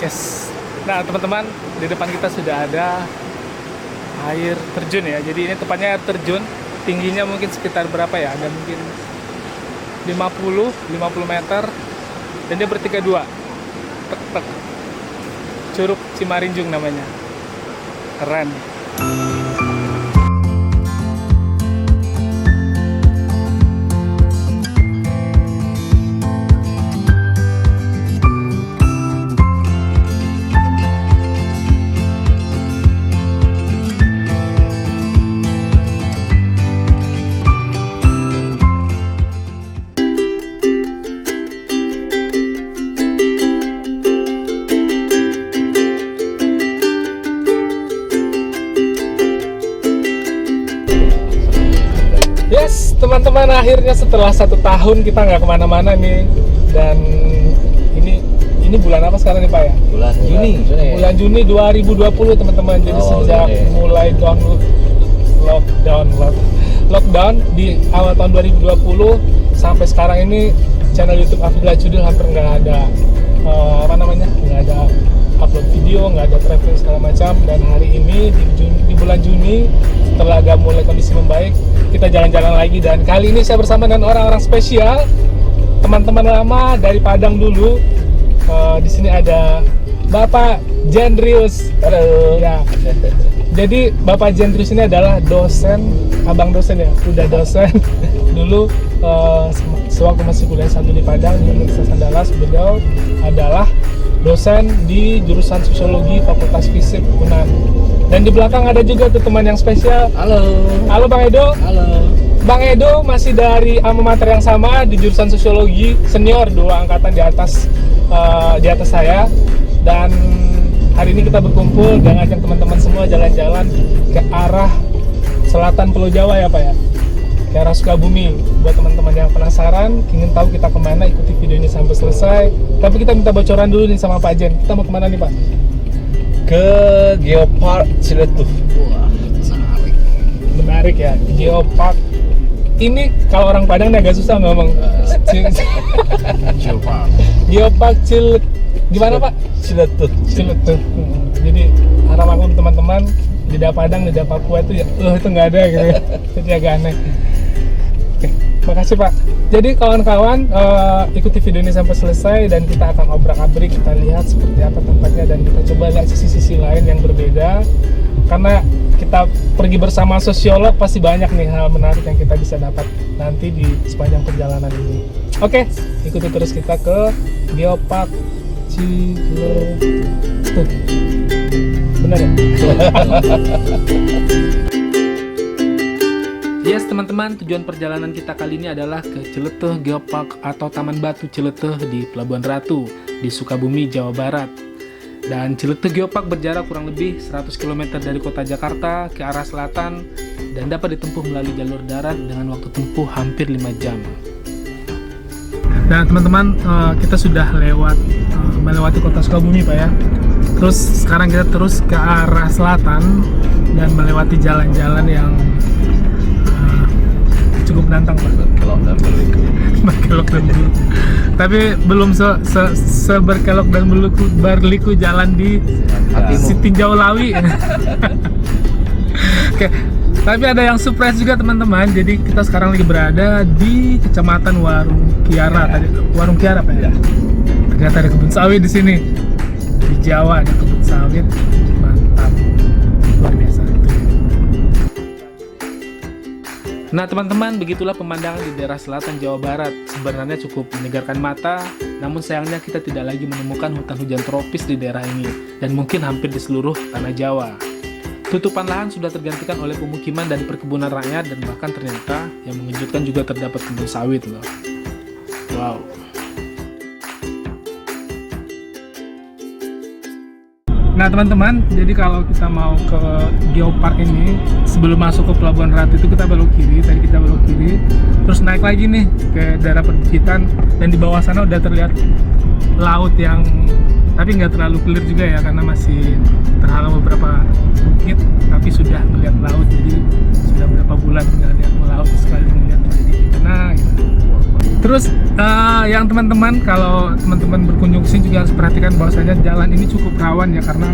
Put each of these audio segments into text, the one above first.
Yes. Nah teman-teman, di depan kita sudah ada air terjun ya. Jadi ini tepatnya air terjun, tingginya mungkin sekitar berapa ya? Ada mungkin 50 meter. Dan dia bertiga dua. Tek. Curug Cimarinjung namanya. Keren. Yes, teman-teman, akhirnya setelah 1 tahun kita nggak kemana-mana nih. Dan ini bulan apa sekarang nih Pak ya? Bulan Juni 2020 teman-teman. Jadi sejak mulai lockdown di awal tahun 2020 sampai sekarang ini channel YouTube Afdillah Judil hampir nggak ada nggak ada upload video, nggak ada traveling segala macam. Dan hari ini di bulan Juni setelah agak mulai kondisi membaik, kita jalan-jalan lagi. Dan kali ini saya bersama dengan orang-orang spesial, teman-teman lama dari Padang dulu. Di sini ada Bapak Jendrius. Halo. Ya. Jadi Bapak Jendrius ini adalah dosen, abang dosen ya, udah dosen dulu sewaktu masih kuliah S1 di Padang di Universitas Andalas. Beliau adalah dosen di jurusan Sosiologi Fakultas Fisip UNAN. Dan di belakang ada juga tuh teman yang spesial. Halo Bang Edo. Halo. Bang Edo masih dari alma mater yang sama di jurusan Sosiologi, senior 2 angkatan di atas saya. Dan hari ini kita berkumpul dan ngajak teman-teman semua jalan-jalan ke arah selatan Pulau Jawa ya Pak ya, ke arah Sukabumi. Buat teman-teman yang penasaran, ingin tahu kita kemana, ikuti video ini sampai selesai. Tapi kita minta bocoran dulu nih sama Pak Jen. Kita mau kemana nih Pak? Ke Geopark Ciletuh. Wah, menarik ya, Geopark. Ini kalau orang Padang nih agak susah ngomong. Geopark gimana Pak? Ciletuh. Jadi harap maklum teman-teman, lidah Padang, lidah Papua itu ya, itu nggak ada gitu ya. Jadi agak aneh. Oke, makasih Pak. Jadi kawan-kawan, ikuti video ini sampai selesai dan kita akan obrak-abrik, kita lihat seperti apa tempatnya dan kita coba lihat sisi-sisi lain yang berbeda. Karena kita pergi bersama sosiolog, pasti banyak nih hal menarik yang kita bisa dapat nanti di sepanjang perjalanan ini. Oke, ikuti terus kita ke Geopark Ciletuh. Benar ya? Yes teman-teman, tujuan perjalanan kita kali ini adalah ke Ciletuh Geopark atau Taman Batu Ciletuh di Pelabuhan Ratu di Sukabumi, Jawa Barat. Dan Ciletuh Geopark berjarak kurang lebih 100 km dari kota Jakarta ke arah selatan dan dapat ditempuh melalui jalur darat dengan waktu tempuh hampir 5 jam. Nah teman-teman, kita sudah melewati kota Sukabumi Pak ya. Terus sekarang kita terus ke arah selatan dan melewati jalan-jalan yang cukup nantang Pak. Berkelok dan berliku. Tapi belum seberkelok dan berliku jalan di Sitinjau Lawi. Oke. Tapi ada yang surprise juga teman-teman. Jadi kita sekarang lagi berada di Kecamatan Warung Kiara. Warung Kiara Pak ya. Ternyata ada kebun sawit di sini. Di Jawa ada kebun sawit. Mantap. Luar biasa. Nah teman-teman, begitulah pemandangan di daerah selatan Jawa Barat. Sebenarnya cukup menyegarkan mata, namun sayangnya kita tidak lagi menemukan hutan hujan tropis di daerah ini, dan mungkin hampir di seluruh tanah Jawa. Tutupan lahan sudah tergantikan oleh pemukiman dan perkebunan rakyat, dan bahkan ternyata yang mengejutkan juga terdapat kebun sawit loh. Wow. Nah teman-teman, jadi kalau kita mau ke Geopark ini, sebelum masuk ke Pelabuhan Ratu itu kita belok kiri. Tadi kita belok kiri, terus naik lagi nih ke daerah perbukitan, dan di bawah sana udah terlihat laut yang tapi nggak terlalu clear juga ya, karena masih terhalang beberapa bukit, tapi sudah melihat laut. Jadi sudah beberapa bulan nggak lihat laut sekali, melihat jadi gimana gitu. Terus yang teman-teman, kalau teman-teman berkunjung sini juga harus perhatikan bahwasanya jalan ini cukup rawan ya, karena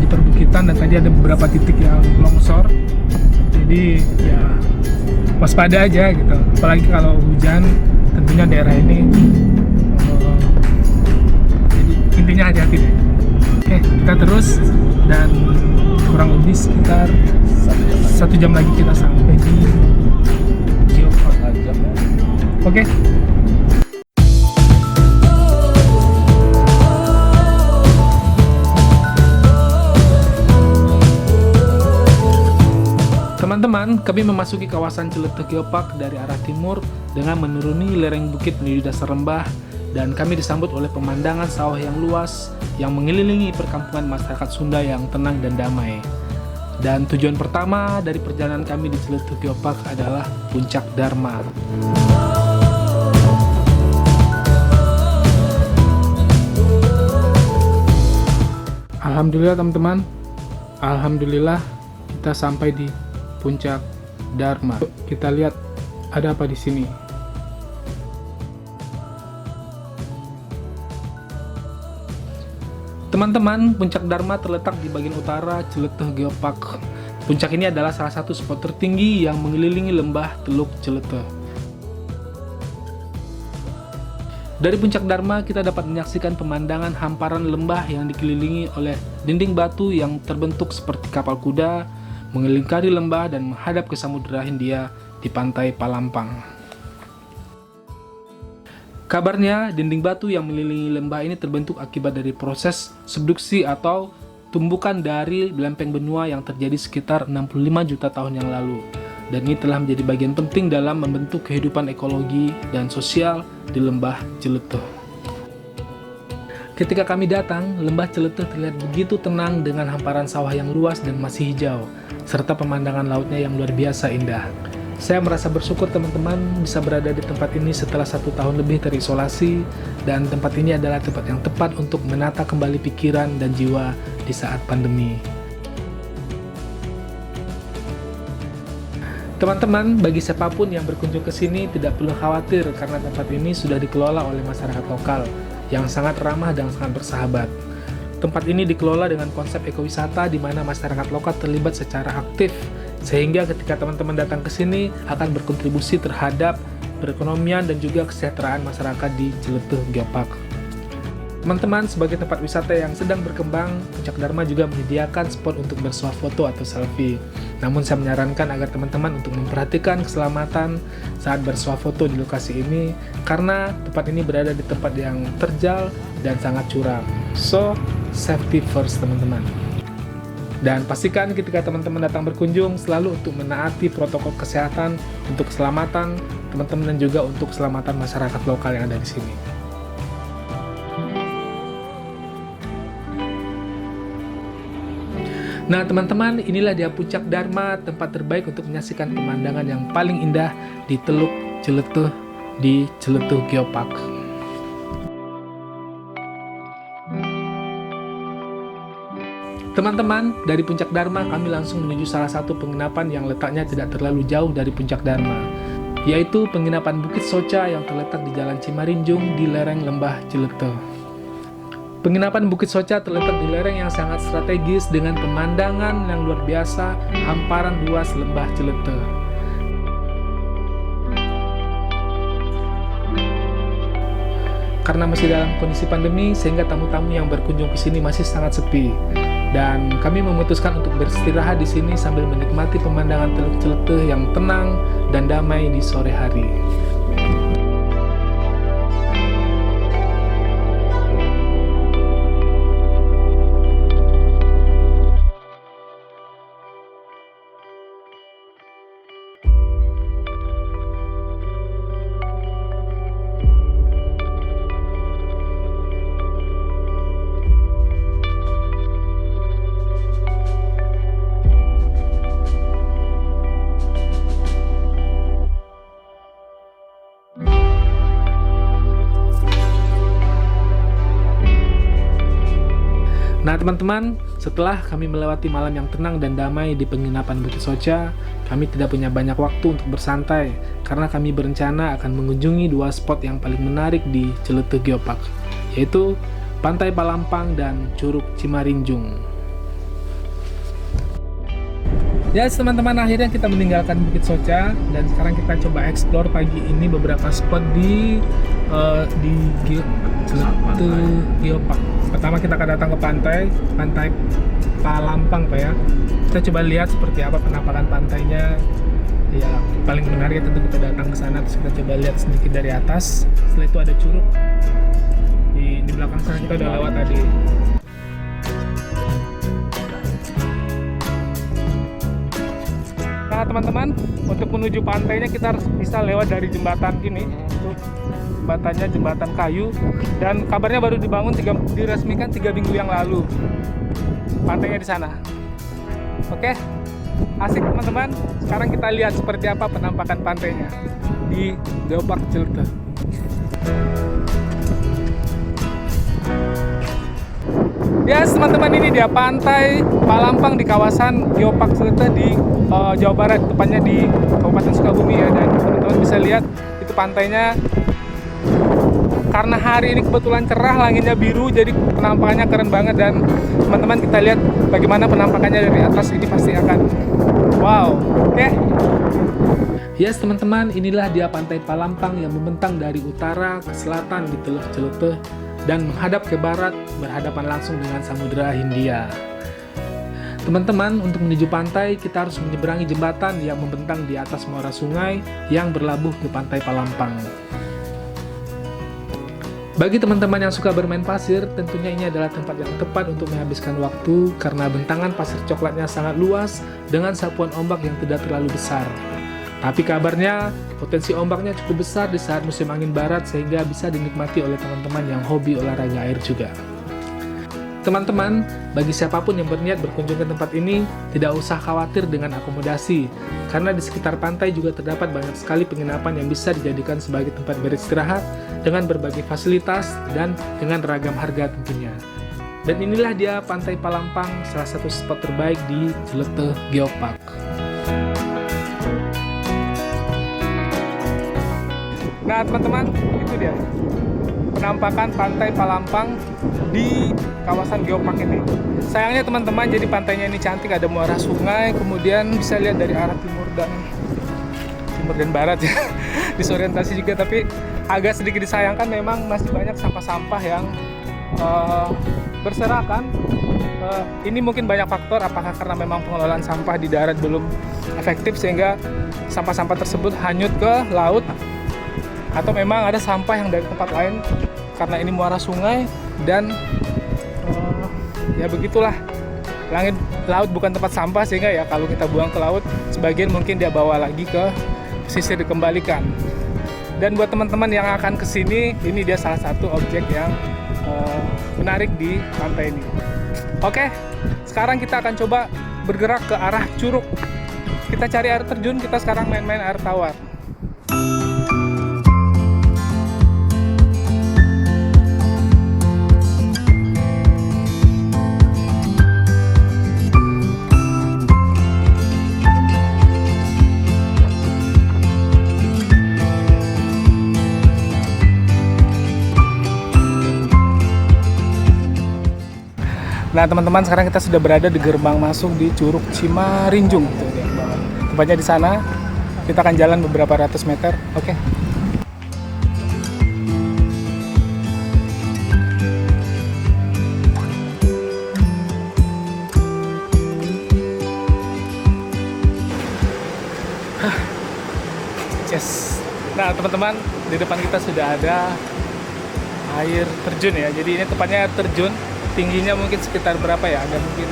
di perbukitan dan tadi ada beberapa titik yang longsor. Jadi ya waspada aja gitu. Apalagi kalau hujan, tentunya daerah ini. Jadi intinya hati-hati deh. Oke, kita terus dan kurang lebih sekitar 1 jam lagi kita sampai di Geopark. Oke. Teman-teman, kami memasuki kawasan Cileteh Geopark dari arah timur dengan menuruni lereng bukit menuju dasar lembah, dan kami disambut oleh pemandangan sawah yang luas yang mengelilingi perkampungan masyarakat Sunda yang tenang dan damai. Dan tujuan pertama dari perjalanan kami di Cileteh Geopark adalah Puncak Dharma. Alhamdulillah teman-teman, alhamdulillah kita sampai di Puncak Dharma. Kita lihat ada apa di sini. Teman-teman, Puncak Dharma terletak di bagian utara Cileteh Geopark. Puncak ini adalah salah satu spot tertinggi yang mengelilingi lembah Teluk Cileteh. Dari Puncak Dharma kita dapat menyaksikan pemandangan hamparan lembah yang dikelilingi oleh dinding batu yang terbentuk seperti kapal kuda, mengelingkari lembah dan menghadap ke Samudra Hindia di pantai Palampang. Kabarnya, dinding batu yang mengelilingi lembah ini terbentuk akibat dari proses subduksi atau tumbukan dari lempeng benua yang terjadi sekitar 65 juta tahun yang lalu. Dan ini telah menjadi bagian penting dalam membentuk kehidupan ekologi dan sosial di lembah Cileteh. Ketika kami datang, lembah Cileteh terlihat begitu tenang dengan hamparan sawah yang luas dan masih hijau, serta pemandangan lautnya yang luar biasa indah. Saya merasa bersyukur teman-teman bisa berada di tempat ini setelah 1 tahun lebih terisolasi, dan tempat ini adalah tempat yang tepat untuk menata kembali pikiran dan jiwa di saat pandemi. Teman-teman, bagi siapapun yang berkunjung ke sini tidak perlu khawatir karena tempat ini sudah dikelola oleh masyarakat lokal yang sangat ramah dan sangat bersahabat. Tempat ini dikelola dengan konsep ekowisata di mana masyarakat lokal terlibat secara aktif, sehingga ketika teman-teman datang ke sini akan berkontribusi terhadap perekonomian dan juga kesejahteraan masyarakat di Cileteh Geopark. Teman-teman, sebagai tempat wisata yang sedang berkembang, Puncak Dharma juga menyediakan spot untuk bersuah foto atau selfie. Namun saya menyarankan agar teman-teman untuk memperhatikan keselamatan saat bersuah foto di lokasi ini, karena tempat ini berada di tempat yang terjal dan sangat curam. So, safety first teman-teman. Dan pastikan ketika teman-teman datang berkunjung selalu untuk menaati protokol kesehatan untuk keselamatan teman-teman dan juga untuk keselamatan masyarakat lokal yang ada di sini. Nah teman-teman, inilah dia Puncak Dharma, tempat terbaik untuk menyaksikan pemandangan yang paling indah di Teluk Cileteh di Cileteh Geopark. Teman-teman, dari Puncak Dharma kami langsung menuju salah satu penginapan yang letaknya tidak terlalu jauh dari Puncak Dharma, yaitu penginapan Bukit Soca yang terletak di Jalan Cimarinjung di lereng lembah Cileteh. Penginapan Bukit Soca terletak di lereng yang sangat strategis dengan pemandangan yang luar biasa, hamparan luas lembah Cileteh. Karena masih dalam kondisi pandemi, sehingga tamu-tamu yang berkunjung ke sini masih sangat sepi. Dan kami memutuskan untuk beristirahat di sini sambil menikmati pemandangan Teluk Cileteh yang tenang dan damai di sore hari. Nah teman-teman, setelah kami melewati malam yang tenang dan damai di penginapan Bukit Soca, kami tidak punya banyak waktu untuk bersantai karena kami berencana akan mengunjungi dua spot yang paling menarik di Ciletuh Geopark, yaitu Pantai Palampang dan Curug Cimarinjung. Ya teman-teman, akhirnya kita meninggalkan Bukit Soca dan sekarang kita coba explore pagi ini beberapa spot di Ciletuh Geopark. Pertama kita akan datang ke Pantai Palampang Pak ya. Kita coba lihat seperti apa penampakan pantainya. Ya paling menarik tentu kita datang ke sana, terus kita coba lihat sedikit dari atas. Setelah itu ada curug. Di belakang sana kita udah lewat tadi. Nah teman-teman, untuk menuju pantainya kita harus bisa lewat dari jembatan ini. Jembatannya jembatan kayu dan kabarnya baru diresmikan 3 minggu yang lalu. Pantainya di sana. Oke, asik teman-teman. Sekarang kita lihat seperti apa penampakan pantainya di Geopark Ciletuh. Ya teman-teman, ini dia Pantai Palampang di kawasan Geopark Ciletuh di Jawa Barat, tepatnya di Kabupaten Sukabumi ya. Dan teman-teman bisa lihat itu pantainya. Karena hari ini kebetulan cerah, langitnya biru, jadi penampakannya keren banget. Dan teman-teman kita lihat bagaimana penampakannya dari atas, ini pasti akan wow. Oke. Yes teman-teman, inilah dia Pantai Palampang yang membentang dari utara ke selatan di Teluk Ciletuh dan menghadap ke barat, berhadapan langsung dengan Samudra Hindia. Teman-teman, untuk menuju pantai kita harus menyeberangi jembatan yang membentang di atas muara sungai yang berlabuh ke Pantai Palampang. Bagi teman-teman yang suka bermain pasir, tentunya ini adalah tempat yang tepat untuk menghabiskan waktu karena bentangan pasir coklatnya sangat luas dengan sapuan ombak yang tidak terlalu besar. Tapi kabarnya potensi ombaknya cukup besar di saat musim angin barat sehingga bisa dinikmati oleh teman-teman yang hobi olahraga air juga. Teman-teman, bagi siapapun yang berniat berkunjung ke tempat ini, tidak usah khawatir dengan akomodasi, karena di sekitar pantai juga terdapat banyak sekali penginapan yang bisa dijadikan sebagai tempat beristirahat dengan berbagai fasilitas dan dengan ragam harga tentunya. Dan inilah dia Pantai Palampang, salah satu spot terbaik di Ciletuh Geopark. Nah teman-teman, itu dia penampakan Pantai Palampang di kawasan Geopark ini. Sayangnya teman-teman, jadi pantainya ini cantik, ada muara sungai, kemudian bisa lihat dari arah timur dan barat ya. Disorientasi juga, tapi agak sedikit disayangkan memang masih banyak sampah-sampah yang berserakan. Ini mungkin banyak faktor, apakah karena memang pengelolaan sampah di darat belum efektif sehingga sampah-sampah tersebut hanyut ke laut, atau memang ada sampah yang dari tempat lain karena ini muara sungai dan ya begitulah, laut bukan tempat sampah sehingga ya kalau kita buang ke laut sebagian mungkin dia bawa lagi ke pesisir dikembalikan. Dan buat teman-teman yang akan kesini, ini dia salah satu objek yang menarik di pantai ini. Oke, sekarang kita akan coba bergerak ke arah curug. Kita cari air terjun, kita sekarang main-main air tawar. Nah teman-teman, sekarang kita sudah berada di gerbang masuk di Curug Cimarinjung. Tempatnya di sana. Kita akan jalan beberapa ratus meter. Oke. Yes. Nah teman-teman, di depan kita sudah ada air terjun ya. Jadi ini tepatnya air terjun. Tingginya mungkin sekitar berapa ya? Ada mungkin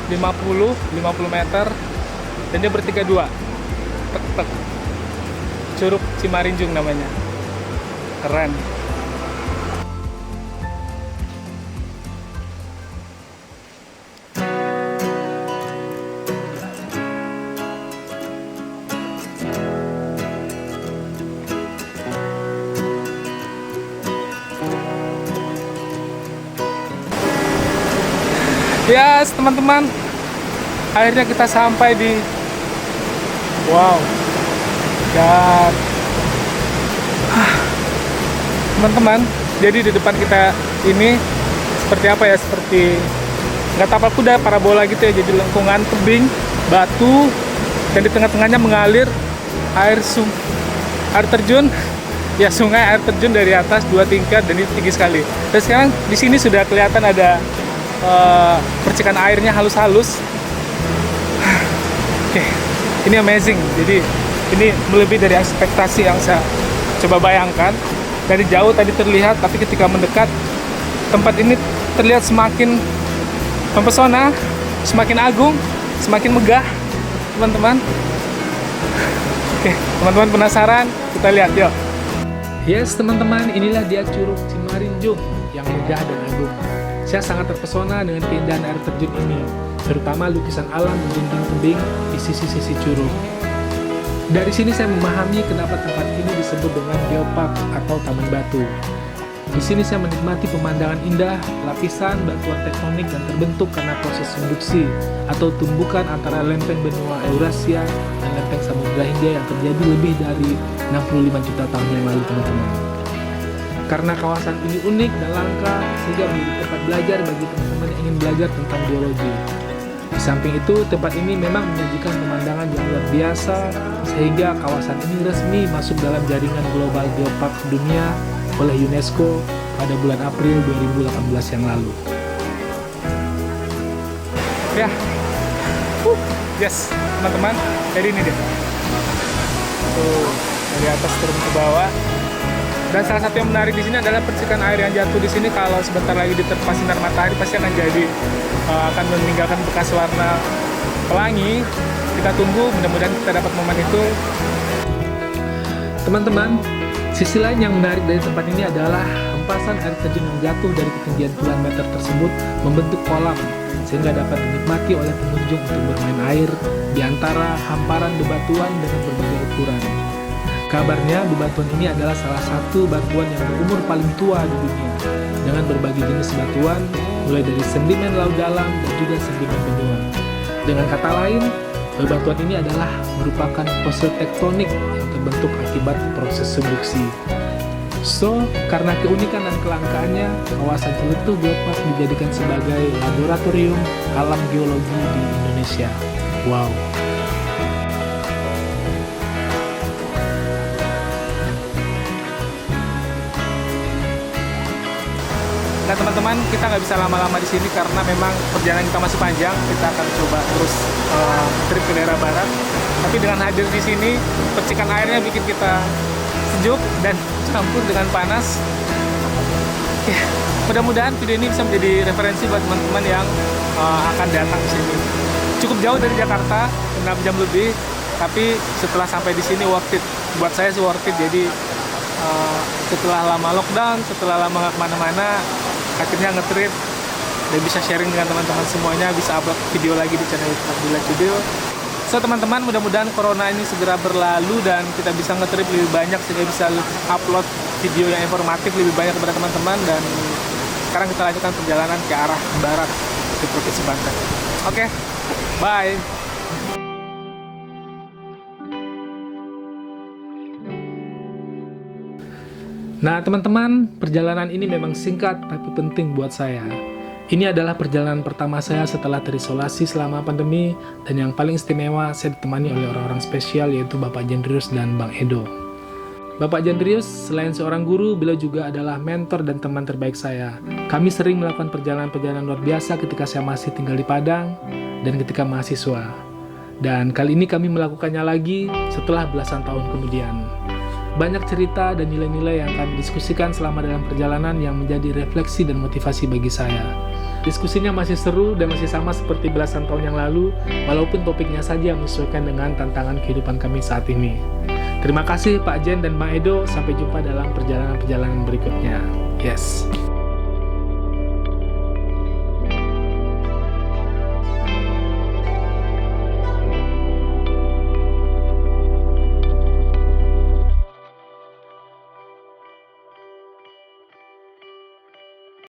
50 meter. Dan dia bertiga dua. Tek. Curug Cimarinjung namanya. Keren. Yes, teman-teman. Akhirnya kita sampai di wow. Dan teman-teman, jadi di depan kita ini seperti apa ya? Seperti nggak tapal kuda, parabola gitu ya. Jadi lengkungan tebing, batu, dan di tengah-tengahnya mengalir air terjun. Ya, sungai air terjun dari atas 2 tingkat dan ini tinggi sekali. Dan sekarang di sini sudah kelihatan ada percikan airnya halus-halus. Oke, ini amazing. Jadi ini melebihi dari ekspektasi yang saya coba bayangkan. Dari jauh tadi terlihat, tapi ketika mendekat tempat ini terlihat semakin mempesona, semakin agung, semakin megah, teman-teman. Oke, teman-teman penasaran? Kita lihat yuk. Yes, teman-teman, inilah dia Curug Cimarinjung yang megah dan agung. Saya sangat terpesona dengan keindahan air terjun ini, terutama lukisan alam di dinding tebing di sisi-sisi curug. Dari sini saya memahami kenapa tempat ini disebut dengan geopark atau taman batu. Di sini saya menikmati pemandangan indah, lapisan batuan tektonik yang terbentuk karena proses subduksi atau tumbukan antara lempeng benua Eurasia dan lempeng Samudra Hindia yang terjadi lebih dari 65 juta tahun yang lalu, teman-teman. Karena kawasan ini unik dan langka, sehingga menjadi tempat belajar bagi teman-teman yang ingin belajar tentang geologi. Di samping itu, tempat ini memang menyajikan pemandangan yang luar biasa, sehingga kawasan ini resmi masuk dalam jaringan Global Geopark Dunia oleh UNESCO pada bulan April 2018 yang lalu. Ya, yes, teman-teman, jadi ini dia. Tuh, dari atas turun ke bawah. Dan salah satu yang menarik di sini adalah percikan air yang jatuh di sini. Kalau sebentar lagi diterpa sinar matahari pasti akan akan meninggalkan bekas warna pelangi. Kita tunggu, mudah-mudahan kita dapat momen itu. Teman-teman, sisi lain yang menarik dari tempat ini adalah hempasan air terjun yang jatuh dari ketinggian puluhan meter tersebut membentuk kolam, sehingga dapat dinikmati oleh pengunjung untuk bermain air di antara hamparan bebatuan dengan berbagai ukuran. Kabarnya bebatuan ini adalah salah satu batuan yang berumur paling tua di dunia, dengan berbagai jenis batuan, mulai dari sedimen laut dalam dan juga sedimen benua. Dengan kata lain, bebatuan ini adalah merupakan fosil tektonik yang terbentuk akibat proses subduksi. So, karena keunikan dan kelangkaannya, kawasan Ciletuh Geopark dijadikan sebagai laboratorium alam geologi di Indonesia. Wow! Nah, teman-teman, kita nggak bisa lama-lama di sini karena memang perjalanan kita masih panjang. Kita akan coba terus trip ke daerah barat. Tapi dengan hadir di sini, percikan airnya bikin kita sejuk dan campur dengan panas. Ya, mudah-mudahan video ini bisa menjadi referensi buat teman-teman yang akan datang ke sini. Cukup jauh dari Jakarta, 6 jam lebih. Tapi setelah sampai di sini worth it. Buat saya sih worth it. Jadi setelah lama lockdown, setelah lama nggak kemana-mana, akhirnya nge-trip dan bisa sharing dengan teman-teman semuanya, bisa upload video lagi di channel YouTube Abdillah Cudil. So teman-teman, mudah-mudahan corona ini segera berlalu dan kita bisa nge-trip lebih banyak sehingga bisa upload video yang informatif lebih banyak kepada teman-teman. Dan sekarang kita lanjutkan perjalanan ke arah barat di Provinsi Banten. Oke, bye. Nah teman-teman, perjalanan ini memang singkat tapi penting buat saya. Ini adalah perjalanan pertama saya setelah terisolasi selama pandemi, dan yang paling istimewa saya ditemani oleh orang-orang spesial yaitu Bapak Jendrius dan Bang Edo. Bapak Jendrius selain seorang guru, beliau juga adalah mentor dan teman terbaik saya. Kami sering melakukan perjalanan-perjalanan luar biasa ketika saya masih tinggal di Padang dan ketika mahasiswa. Dan kali ini kami melakukannya lagi setelah belasan tahun kemudian. Banyak cerita dan nilai-nilai yang kami diskusikan selama dalam perjalanan yang menjadi refleksi dan motivasi bagi saya. Diskusinya masih seru dan masih sama seperti belasan tahun yang lalu, walaupun topiknya saja yang menyesuaikan dengan tantangan kehidupan kami saat ini. Terima kasih Pak Jen dan Mbak Edo, sampai jumpa dalam perjalanan-perjalanan berikutnya. Yes.